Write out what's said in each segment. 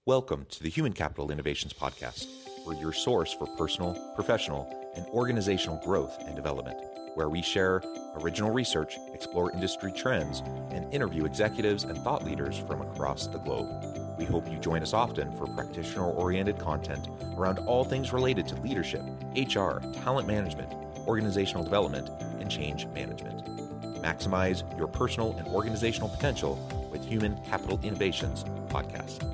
Welcome to the Human Capital Innovations Podcast. We're your source for personal, professional, and organizational growth and development, where we share original research, explore industry trends, and interview executives and thought leaders from across the globe. We hope you join us often for practitioner-oriented content around all things related to leadership, HR, talent management, organizational development, and change management. Maximize your personal and organizational potential with Human Capital Innovations Podcast.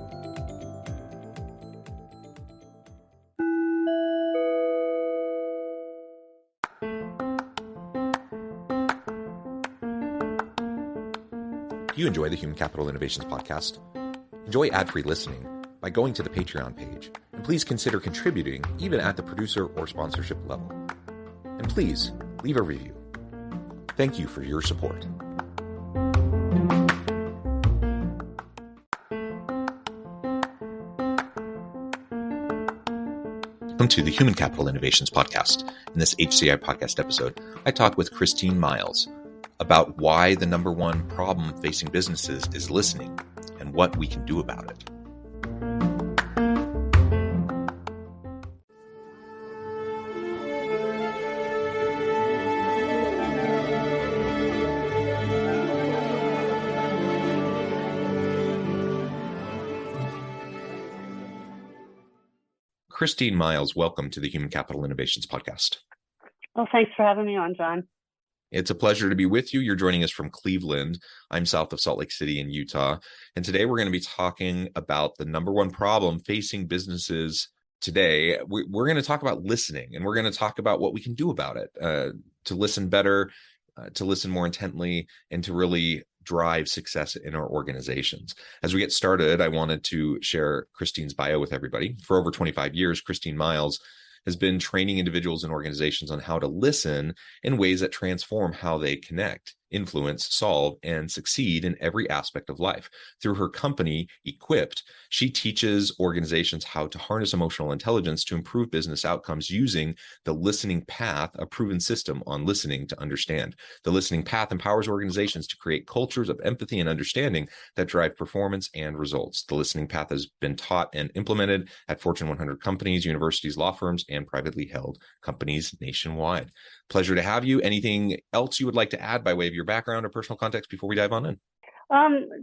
If you enjoy the Human Capital Innovations Podcast, enjoy ad-free listening by going to the Patreon page, and please consider contributing even at the producer or sponsorship level. And please leave a review. Thank you for your support. Welcome to the Human Capital Innovations Podcast. In this HCI Podcast episode, I talk with Christine Miles about why the number one problem facing businesses is listening and what we can do about it. Christine Miles, welcome to the Human Capital Innovations Podcast. Well, thanks for having me on, John. It's a pleasure to be with you. You're joining us from Cleveland. I'm south of Salt Lake City in Utah. And today we're going to be talking about the number one problem facing businesses today. We're going to talk about listening, and we're going to talk about what we can do about it to listen better, to listen more intently, and to really drive success in our organizations. As we get started, I wanted to share Christine's bio with everybody. For over 25 years, Christine Miles has been training individuals and organizations on how to listen in ways that transform how they connect, influence, solve, and succeed in every aspect of life. Through her company, Equipped, she teaches organizations how to harness emotional intelligence to improve business outcomes using the listening path, a proven system on listening to understand. The listening path empowers organizations to create cultures of empathy and understanding that drive performance and results. The listening path has been taught and implemented at Fortune 100 companies, universities, law firms, and privately held companies nationwide. Pleasure to have you. Anything else you would like to add by way of your background or personal context before we dive on in?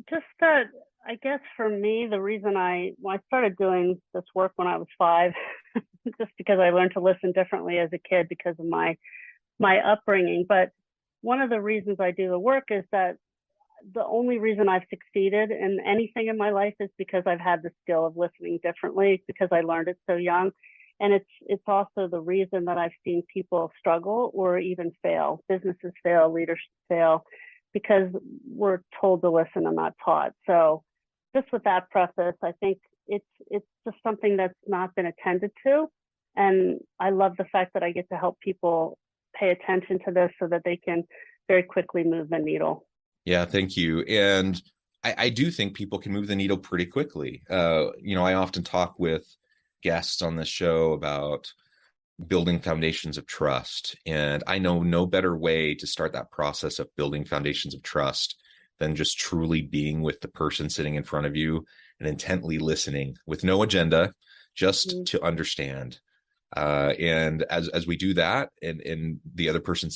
Just that, I guess for me, the reason I started doing this work when I was 5, just because I learned to listen differently as a kid because of my upbringing. But one of the reasons I do the work is that the only reason I've succeeded in anything in my life is because I've had the skill of listening differently, because I learned it so young. And it's also the reason that I've seen people struggle or even fail, businesses fail, leaders fail, because we're told to listen and not taught. So just with that preface, I think it's just something that's not been attended to. And I love the fact that I get to help people pay attention to this so that they can very quickly move the needle. Yeah, thank you. And I do think people can move the needle pretty quickly. I often talk with guests on this show about building foundations of trust. And I know no better way to start that process of building foundations of trust than just truly being with the person sitting in front of you and intently listening with no agenda, just to understand. And as we do that, and the other person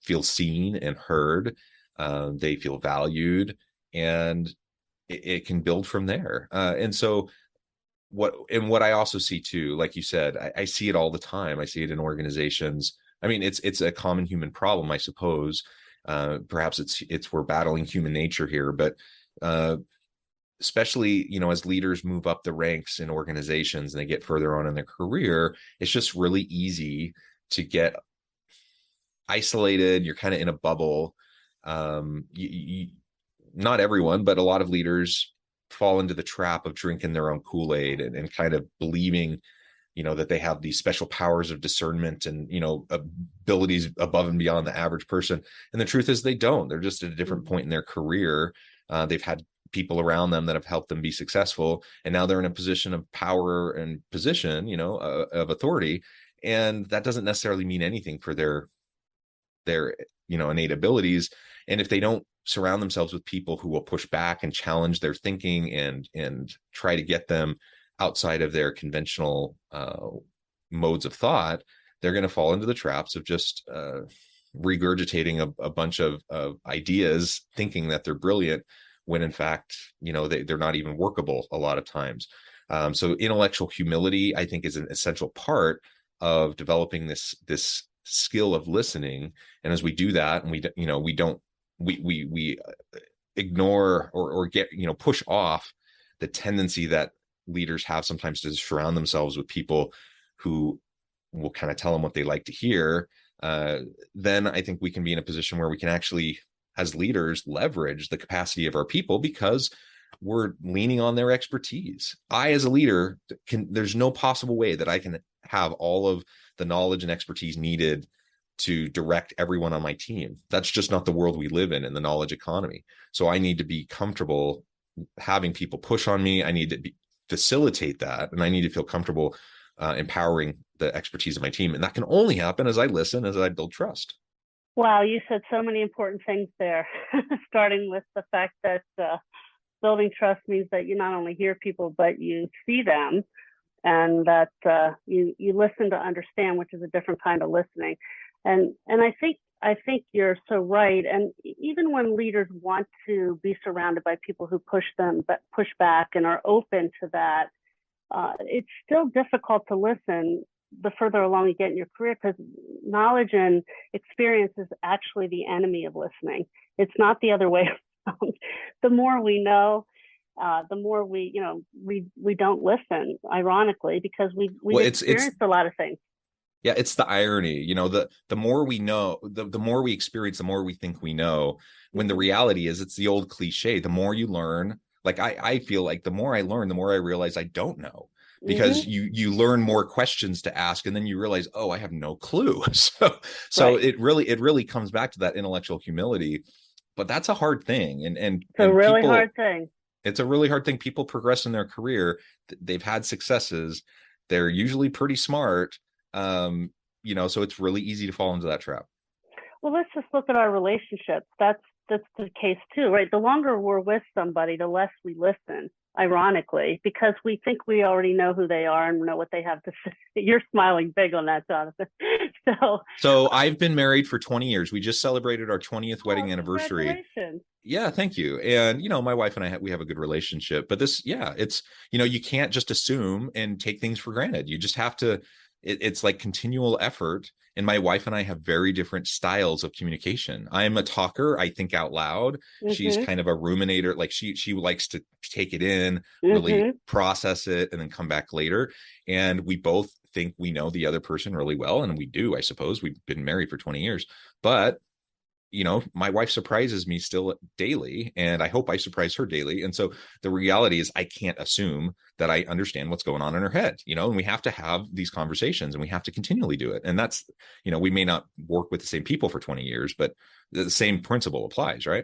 feels seen and heard, they feel valued, and it can build from there. And so what I also see too, like you said, I see it all the time. I see it in organizations. I mean, it's a common human problem, I suppose. Perhaps it's we're battling human nature here, but especially, as leaders move up the ranks in organizations and they get further on in their career, it's just really easy to get isolated. You're kind of in a bubble. Not everyone, but a lot of leaders fall into the trap of drinking their own Kool-Aid and kind of believing, that they have these special powers of discernment and, abilities above and beyond the average person. And the truth is they don't. They're just at a different point in their career. They've had people around them that have helped them be successful. And now they're in a position of power and position, of authority. And that doesn't necessarily mean anything for their innate abilities. And if they don't surround themselves with people who will push back and challenge their thinking and try to get them outside of their conventional modes of thought, they're going to fall into the traps of just regurgitating a bunch of ideas, thinking that they're brilliant, when in fact, they're not even workable a lot of times. So intellectual humility, I think, is an essential part of developing this skill of listening. And as we do that, and we ignore or get, push off the tendency that leaders have sometimes to surround themselves with people who will kind of tell them what they like to hear, then I think we can be in a position where we can actually, as leaders, leverage the capacity of our people because we're leaning on their expertise. I, as a leader, there's no possible way that I can have all of the knowledge and expertise needed to direct everyone on my team. That's just not the world we live in the knowledge economy. So I need to be comfortable having people push on me. I need to facilitate that, and I need to feel comfortable empowering the expertise of my team. And that can only happen as I listen, as I build trust. Wow, you said so many important things there, starting with the fact that building trust means that you not only hear people, but you see them, and that you listen to understand, which is a different kind of listening. And I think you're so right. And even when leaders want to be surrounded by people who push back and are open to that, it's still difficult to listen the further along you get in your career, because knowledge and experience is actually the enemy of listening. It's not the other way around. The more we know, the more we don't listen, ironically, because we experienced a lot of things. Yeah, it's the irony, the more we know, the more we experience, the more we think we know, when the reality is, it's the old cliche, the more you learn. Like I feel like the more I learn, the more I realize I don't know, because you learn more questions to ask, and then you realize, oh, I have no clue. So right. it really comes back to that intellectual humility, but that's a hard thing. And it's a really hard thing. It's a really hard thing. People progress in their career. They've had successes. They're usually pretty smart. So it's really easy to fall into that trap. Well, let's just look at our relationships. That's the case too, right? The longer we're with somebody, the less we listen, ironically, because we think we already know who they are and know what they have to say. You're smiling big on that, Jonathan. So I've been married for 20 years. We just celebrated our 20th wedding anniversary. Congratulations. Yeah, thank you. And, my wife and I, we have a good relationship, but it's, you can't just assume and take things for granted. You just have to, it's like continual effort. And my wife and I have very different styles of communication. I'm a talker. I think out loud. Mm-hmm. She's kind of a ruminator. Like she likes to take it in, really process it, and then come back later. And we both think we know the other person really well. And we do, I suppose. We've been married for 20 years. But my wife surprises me still daily, and I hope I surprise her daily. And so the reality is I can't assume that I understand what's going on in her head, and we have to have these conversations, and we have to continually do it. And that's, we may not work with the same people for 20 years, but the same principle applies, right?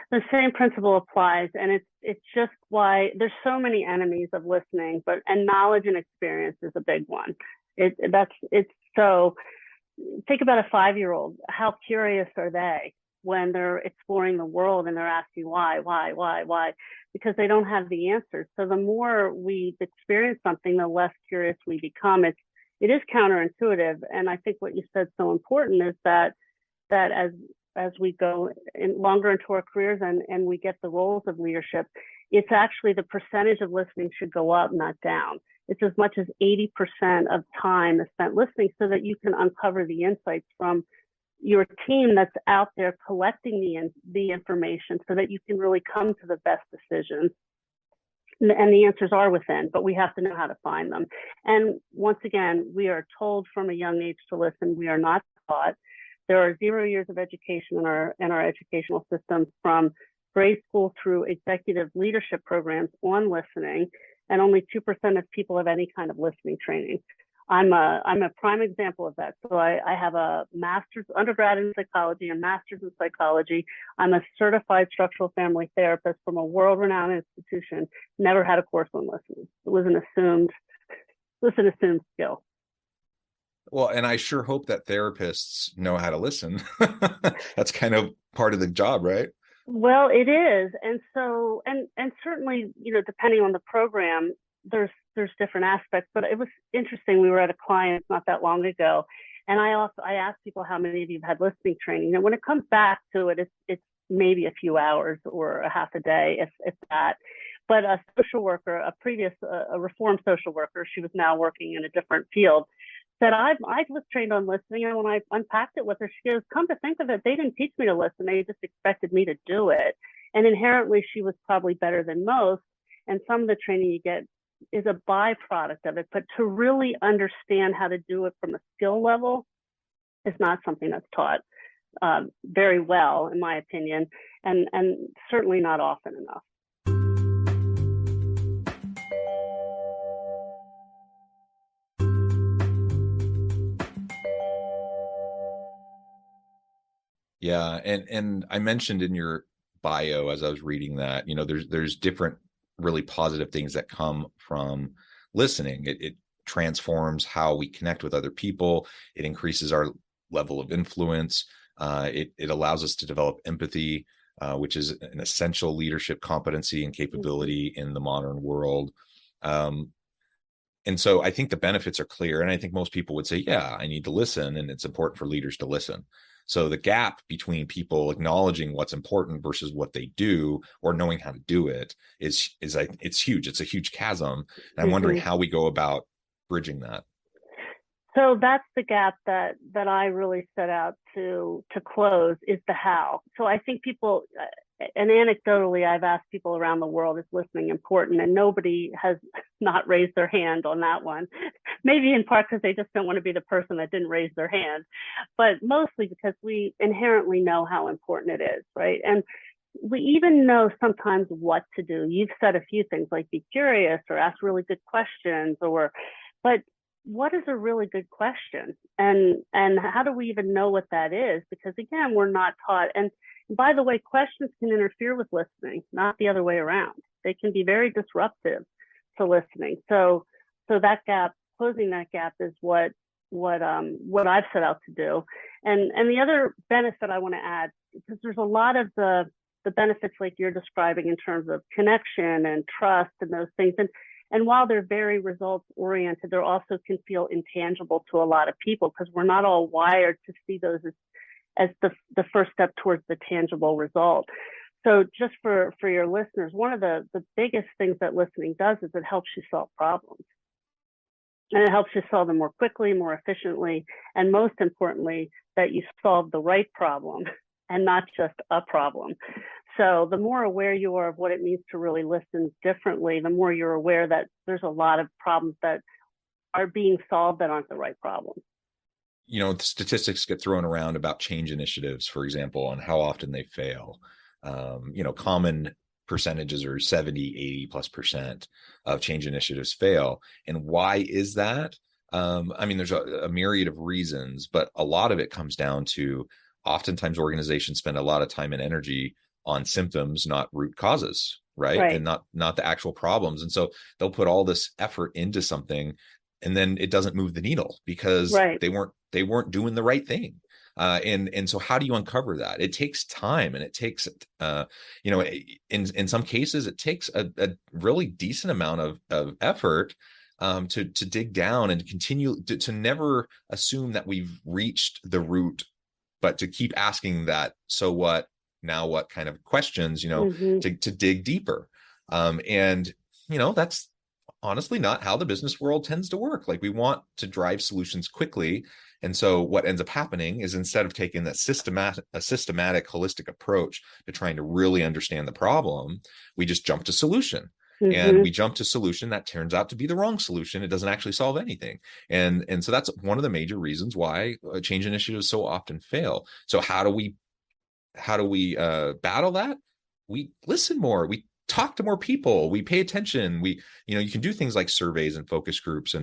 The same principle applies. And it's just why there's so many enemies of listening, and knowledge and experience is a big one. Think about a 5-year-old. How curious are they when they're exploring the world and they're asking why? Because they don't have the answers. So the more we experience something, the less curious we become. It is counterintuitive. And I think what you said so important is that as we go longer into our careers and we get the roles of leadership, it's actually the percentage of listening should go up, not down. It's as much as 80% of time is spent listening, so that you can uncover the insights from your team that's out there collecting the information, so that you can really come to the best decisions. And the answers are within, but we have to know how to find them. And once again, we are told from a young age to listen. We are not taught. There are 0 years of education in our educational system, from grade school through executive leadership programs on listening. And only 2% of people have any kind of listening training. I'm a prime example of that. So I have a master's undergrad in psychology, a master's in psychology. I'm a certified structural family therapist from a world-renowned institution. Never had a course on listening. It was an assumed skill. Well, and I sure hope that therapists know how to listen. That's kind of part of the job, right? Well, it is. And so, and certainly, depending on the program, there's different aspects, but it was interesting. We were at a client not that long ago, and I asked people how many of you have had listening training. And when it comes back to it, it's maybe a few hours or a half a day, if that. But a social worker, a reformed social worker, she was now working in a different field, said I was trained on listening, and when I unpacked it with her, she goes, "Come to think of it, they didn't teach me to listen; they just expected me to do it." And inherently, she was probably better than most. And some of the training you get is a byproduct of it, but to really understand how to do it from a skill level is not something that's taught very well, in my opinion, and certainly not often enough. Yeah, and I mentioned in your bio as I was reading that, there's different really positive things that come from listening. It transforms how we connect with other people. It increases our level of influence. It allows us to develop empathy, which is an essential leadership competency and capability in the modern world. And so I think the benefits are clear. And I think most people would say, yeah, I need to listen, and it's important for leaders to listen. So the gap between people acknowledging what's important versus what they do or knowing how to do it is it's huge. It's a huge chasm. And I'm wondering how we go about bridging that. So that's the gap that I really set out to close, is the how. So I think people, and anecdotally, I've asked people around the world, is listening important? And nobody has not raised their hand on that one. Maybe in part because they just don't want to be the person that didn't raise their hand, but mostly because we inherently know how important it is, right? And we even know sometimes what to do. You've said a few things like be curious or ask really good questions, but what is a really good question? And how do we even know what that is? Because again, we're not taught. And by the way, questions can interfere with listening, not the other way around. They can be very disruptive to listening. So that gap, closing that gap, is what I've set out to do. And the other benefit I want to add, because there's a lot of the benefits like you're describing in terms of connection and trust and those things. And while they're very results oriented, they also can feel intangible to a lot of people because we're not all wired to see those as the first step towards the tangible result. So just for your listeners, one of the biggest things that listening does is it helps you solve problems. And it helps you solve them more quickly, more efficiently, and most importantly, that you solve the right problem and not just a problem. So the more aware you are of what it means to really listen differently, the more you're aware that there's a lot of problems that are being solved that aren't the right problem. The statistics get thrown around about change initiatives, for example, on how often they fail. Common percentages are 70-80+% of change initiatives fail. And why is that? There's a myriad of reasons, but a lot of it comes down to oftentimes organizations spend a lot of time and energy on symptoms, not root causes, right? And not the actual problems. And so they'll put all this effort into something, and then it doesn't move the needle because they weren't doing the right thing. And so how do you uncover that? It takes time, and it takes, in some cases, it takes a really decent amount of effort to dig down and continue to never assume that we've reached the root, but to keep asking that, so what, now what kind of questions, to dig deeper. That's honestly not how the business world tends to work. Like, we want to drive solutions quickly. And so what ends up happening is, instead of taking that systematic, holistic approach to trying to really understand the problem, we just jump to solution. And we jump to solution that turns out to be the wrong solution. It doesn't actually solve anything. And so that's one of the major reasons why change initiatives so often fail. So how do we battle that? We listen more. We talk to more people. We pay attention. You can do things like surveys and focus groups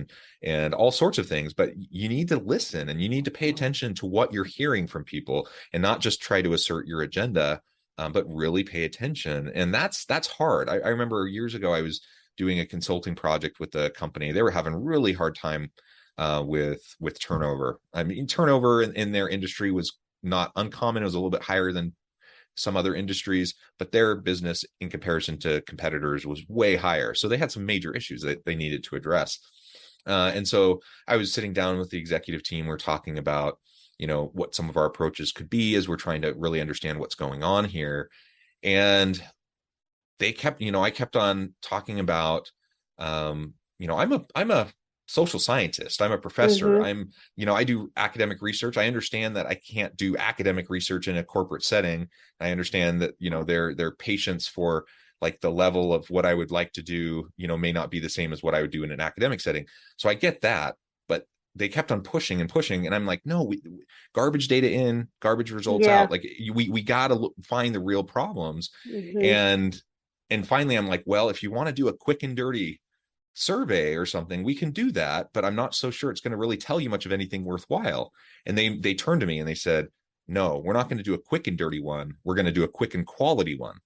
and all sorts of things, but you need to listen, and you need to pay attention to what you're hearing from people, and not just try to assert your agenda, but really pay attention. And that's hard. I remember years ago, I was doing a consulting project with a company. They were having a really hard time with turnover. I mean, turnover in their industry was not uncommon. It was a little bit higher than some other industries, but their business in comparison to competitors was way higher. So they had some major issues that they needed to address. And so I was sitting down with the executive team. We're talking about, what some of our approaches could be as we're trying to really understand what's going on here. And they kept, I kept on talking about, I'm a social scientist. I'm a professor. I do academic research. I understand that I can't do academic research in a corporate setting. I understand that, their patience for like the level of what I would like to do, may not be the same as what I would do in an academic setting. So I get that, but they kept on pushing and pushing. And I'm like, no, garbage data in, garbage results out. Like we got to find the real problems. And finally, I'm like, well, if you want to do a quick and dirty survey or something, we can do that, but I'm not so sure it's going to really tell you much of anything worthwhile. And they turned to me and they said, no, we're not going to do a quick and dirty one. We're going to do a quick and quality one.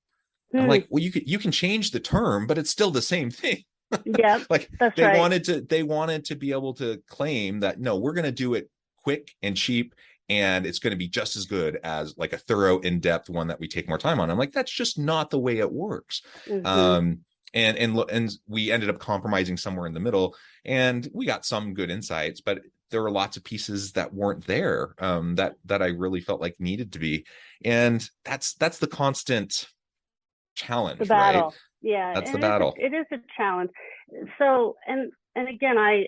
I'm like, well, you can change the term, but it's still the same thing. Yeah. Like they wanted to be able to claim that, no, we're going to do it quick and cheap, and it's going to be just as good as like a thorough, in-depth one that we take more time on. I'm like, that's just not the way it works. And we ended up compromising somewhere in the middle, and we got some good insights, but there were lots of pieces that weren't there that I really felt like needed to be. And that's the constant challenge, the battle. Right? Yeah, that's the battle. It is a challenge. So, and again, I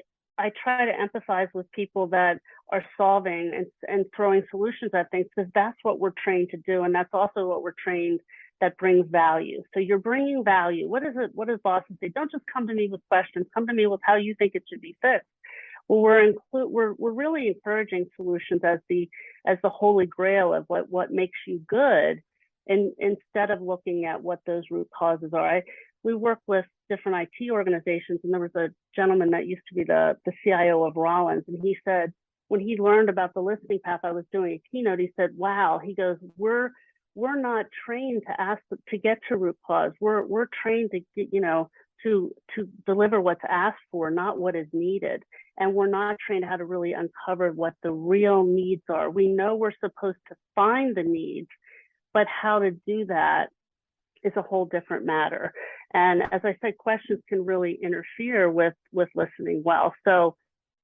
try to empathize with people that are solving and throwing solutions at things, because that's what we're trained to do, and that's also what we're trained that brings value. So you're bringing value. What is it? What does bosses say? Don't just come to me with questions. Come to me with how you think it should be fixed. Well, we're really encouraging solutions as the holy grail of what makes you good, and instead of looking at what those root causes are. We work with different IT organizations, and there was a gentleman that used to be the CIO of Rollins, and he said when he learned about the listening path I was doing a keynote, he said, "Wow," he goes, "We're not trained to get to root cause. We're trained to get, to deliver what's asked for, not what is needed. And we're not trained how to really uncover what the real needs are. We know we're supposed to find the needs, but how to do that is a whole different matter." And as I said, questions can really interfere with listening well. So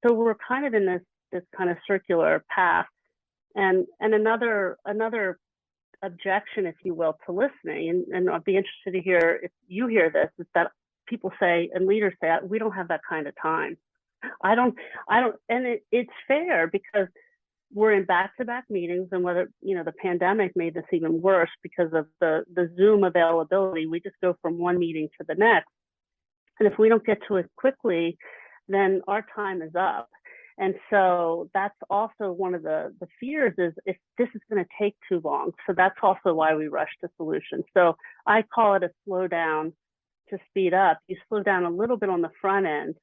we're kind of in this kind of circular path. And another objection, if you will, to listening, and I'd be interested to hear if you hear this, is that people say, and leaders say, we don't have that kind of time. I don't, and it's fair, because we're in back-to-back meetings, and whether, the pandemic made this even worse because of the Zoom availability. We just go from one meeting to the next. And if we don't get to it quickly, then our time is up. And so that's also one of the fears, is if this is going to take too long. So that's also why we rush to solutions. So I call it a slow down to speed up. You slow down a little bit on the front end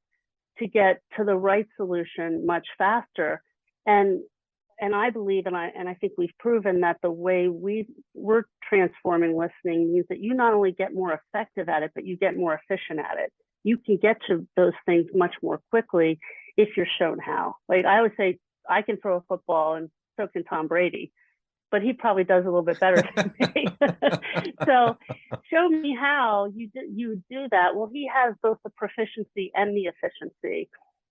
to get to the right solution much faster. And I believe, and I think we've proven that the way we're transforming listening means that you not only get more effective at it, but you get more efficient at it. You can get to those things much more quickly if you're shown how. Like I always say, I can throw a football, and so can Tom Brady, but he probably does a little bit better than me. So show me how you do that. Well, he has both the proficiency and the efficiency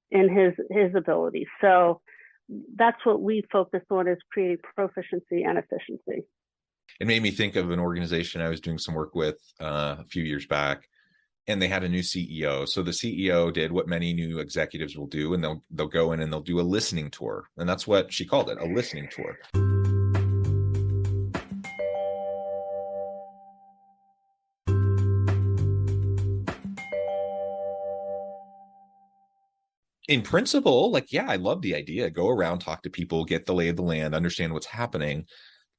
in his abilities. So that's what we focus on, is creating proficiency and efficiency. It made me think of an organization I was doing some work with a few years back, and they had a new CEO. So the CEO did what many new executives will do, and they'll go in and they'll do a listening tour. And that's what she called it, a listening tour. In principle, like, yeah, I love the idea. Go around, talk to people, get the lay of the land, understand what's happening.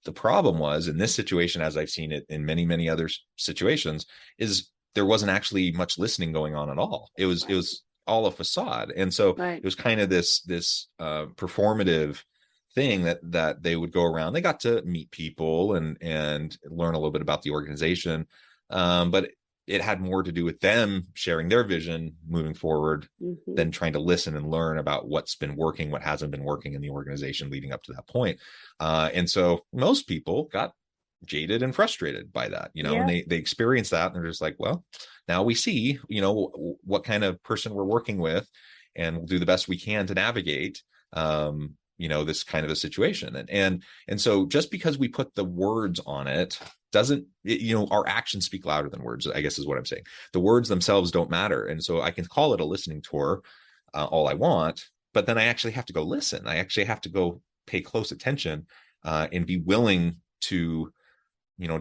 The problem was, in this situation, as I've seen it in many, many other situations, is there wasn't actually much listening going on at all. It was all a facade. And so It was kind of this performative thing that they would go around. They got to meet people and learn a little bit about the organization. But it had more to do with them sharing their vision moving forward than trying to listen and learn about what's been working, what hasn't been working in the organization leading up to that point. And so most people got jaded and frustrated by that, and they experience that, and they're just like, well, now we see, what kind of person we're working with, and we'll do the best we can to navigate, this kind of a situation. And so just because we put the words on it doesn't, our actions speak louder than words, I guess is what I'm saying. The words themselves don't matter. And so I can call it a listening tour all I want, but then I actually have to go listen. I actually have to go pay close attention and be willing to,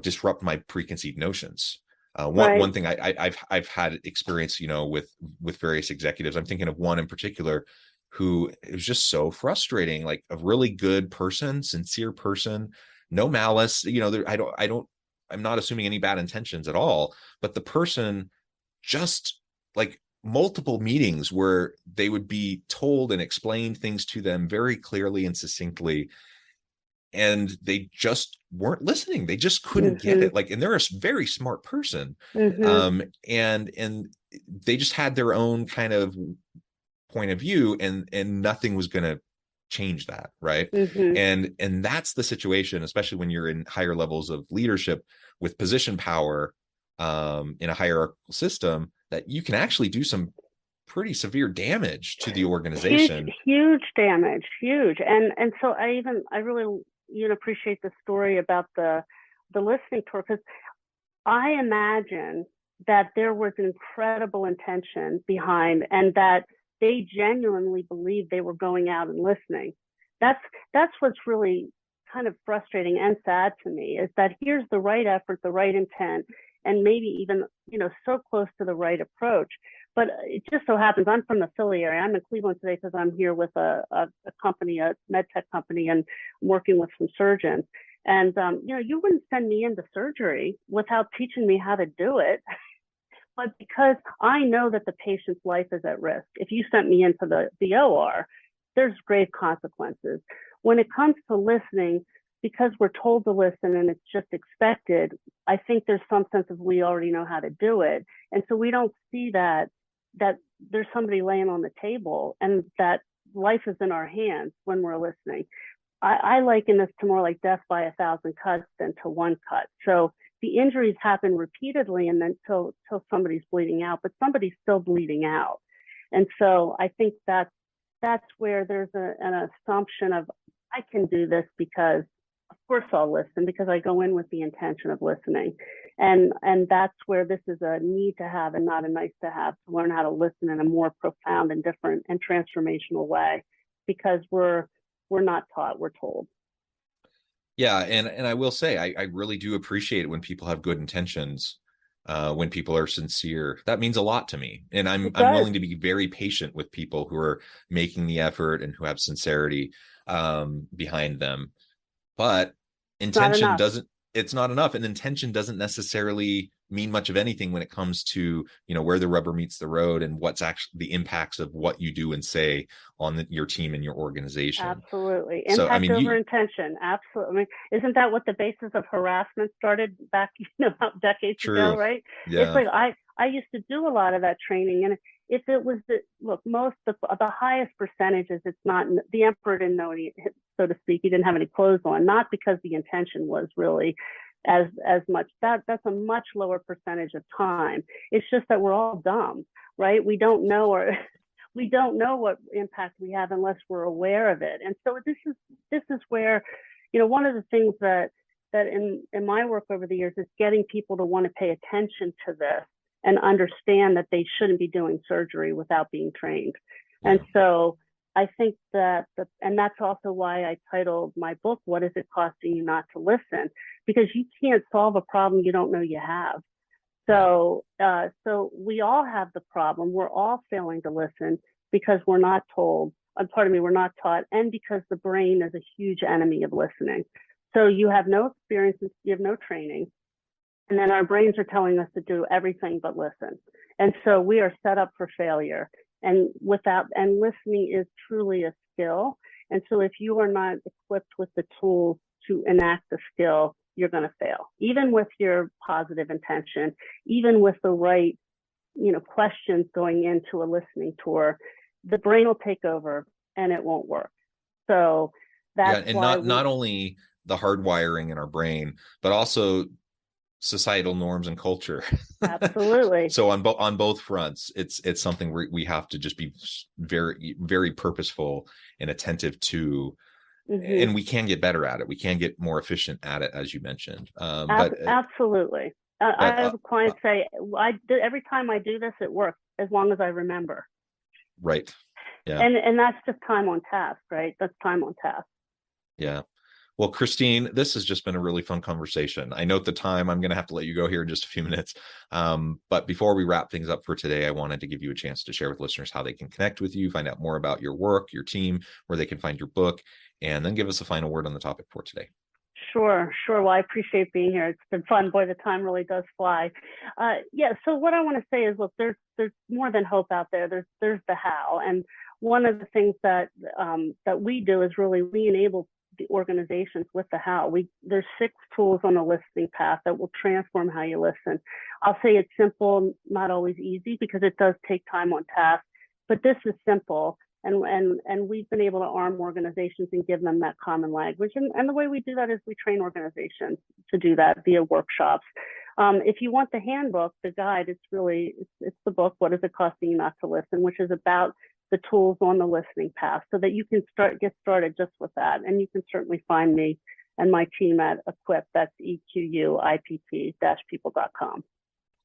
disrupt my preconceived notions. One thing I've had experience, with various executives. I'm thinking of one in particular who, it was just so frustrating, like a really good person, sincere person, no malice, I'm not assuming any bad intentions at all, but the person just, like, multiple meetings where they would be told and explained things to them very clearly and succinctly, and they just weren't listening. They just couldn't get it. Like, and they're a very smart person. And they just had their own kind of point of view, and nothing was going to change that. Right. And that's the situation, especially when you're in higher levels of leadership with position power, in a hierarchical system, that you can actually do some pretty severe damage to the organization. Huge damage, huge. And so I really, appreciate the story about the listening tour, because I imagine that there was incredible intention behind, and that they genuinely believed they were going out and listening. That's what's really kind of frustrating and sad to me, is that here's the right effort, the right intent, and maybe even, so close to the right approach. But it just so happens I'm from the Philly area. I'm in Cleveland today because I'm here with a company, a med tech company, and I'm working with some surgeons. And, you wouldn't send me into surgery without teaching me how to do it. But because I know that the patient's life is at risk, if you sent me into the OR, there's grave consequences. When it comes to listening, because we're told to listen and it's just expected, I think there's some sense of we already know how to do it. And so we don't see that there's somebody laying on the table and that life is in our hands when we're listening. I liken this to more like death by 1,000 cuts than to one cut. So the injuries happen repeatedly, and then till somebody's bleeding out, but somebody's still bleeding out. And so I think that's where there's an assumption of, I can do this because, of course, I'll listen, because I go in with the intention of listening. And that's where this is a need to have and not a nice to have, to learn how to listen in a more profound and different and transformational way, because we're not taught, we're told. Yeah. And I will say, I really do appreciate it when people have good intentions, when people are sincere. That means a lot to me. And I'm willing to be very patient with people who are making the effort and who have sincerity behind them. But intention it's not enough. And intention doesn't necessarily mean much of anything when it comes to, where the rubber meets the road and what's actually the impacts of what you do and say on your team and your organization. Absolutely. Impact over intention. Absolutely. I mean, isn't that what the basis of harassment started back, about decades ago, right? Yeah. It's like, I used to do a lot of that training, and if it was most of the highest percentages, it's not, the emperor didn't know any, so to speak, he didn't have any clothes on, not because the intention was really as much. That's a much lower percentage of time. It's just that we're all dumb, right? We don't know, or we don't know what impact we have unless we're aware of it. And so this is where, one of the things that in my work over the years is getting people to want to pay attention to this and understand that they shouldn't be doing surgery without being trained. Yeah. And so I think that, and that's also why I titled my book, What Is It Costing You Not to Listen? Because you can't solve a problem you don't know you have. So we all have the problem. We're all failing to listen because we're not told, we're not taught, and because the brain is a huge enemy of listening. So you have no experiences, you have no training, and then our brains are telling us to do everything but listen. And so we are set up for failure. And listening is truly a skill. And so if you are not equipped with the tools to enact the skill, you're going to fail. Even with your positive intention, even with the right, questions going into a listening tour, the brain will take over and it won't work. So that's and not only the hardwiring in our brain, but also societal norms and culture. Absolutely. So on both fronts, it's something we have to just be very, very purposeful and attentive to. And we can get better at it. We can get more efficient at it, as you mentioned. Absolutely. I have clients say, every time I do this, it works as long as I remember. Right. Yeah. And that's just time on task, right? That's time on task. Yeah. Well, Christine, this has just been a really fun conversation. I note the time. I'm going to have to let you go here in just a few minutes. But before we wrap things up for today, I wanted to give you a chance to share with listeners how they can connect with you, find out more about your work, your team, where they can find your book, and then give us a final word on the topic for today. Sure. Well, I appreciate being here. It's been fun. Boy, the time really does fly. So what I want to say is, look, there's more than hope out there. There's the how. And one of the things that we do is really we enable the organizations with the how. There's 6 tools on the listening path that will transform how you listen. I'll say it's simple, not always easy, because it does take time on task, but this is simple. And we've been able to arm organizations and give them that common language. And the way we do that is we train organizations to do that via workshops. If you want the handbook, the guide, it's the book, What Is It Costing You Not to Listen, which is about the tools on the listening path so that you can get started just with that. And you can certainly find me and my team at Equip. That's EQUIPP-people.com.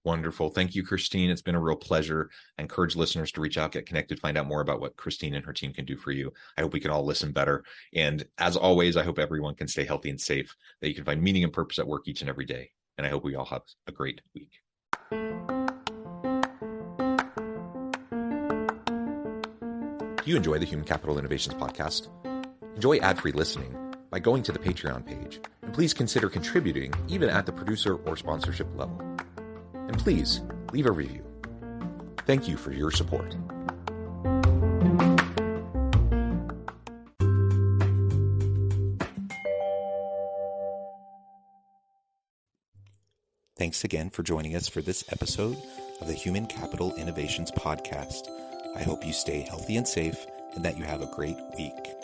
Wonderful. Thank you, Christine. It's been a real pleasure. I encourage listeners to reach out, get connected, find out more about what Christine and her team can do for you. I hope we can all listen better. And as always, I hope everyone can stay healthy and safe, that you can find meaning and purpose at work each and every day. And I hope we all have a great week. Do you enjoy the Human Capital Innovations podcast? Enjoy ad-free listening by going to the Patreon page. And please consider contributing even at the producer or sponsorship level. And please leave a review. Thank you for your support. Thanks again for joining us for this episode of the Human Capital Innovations Podcast. I hope you stay healthy and safe and that you have a great week.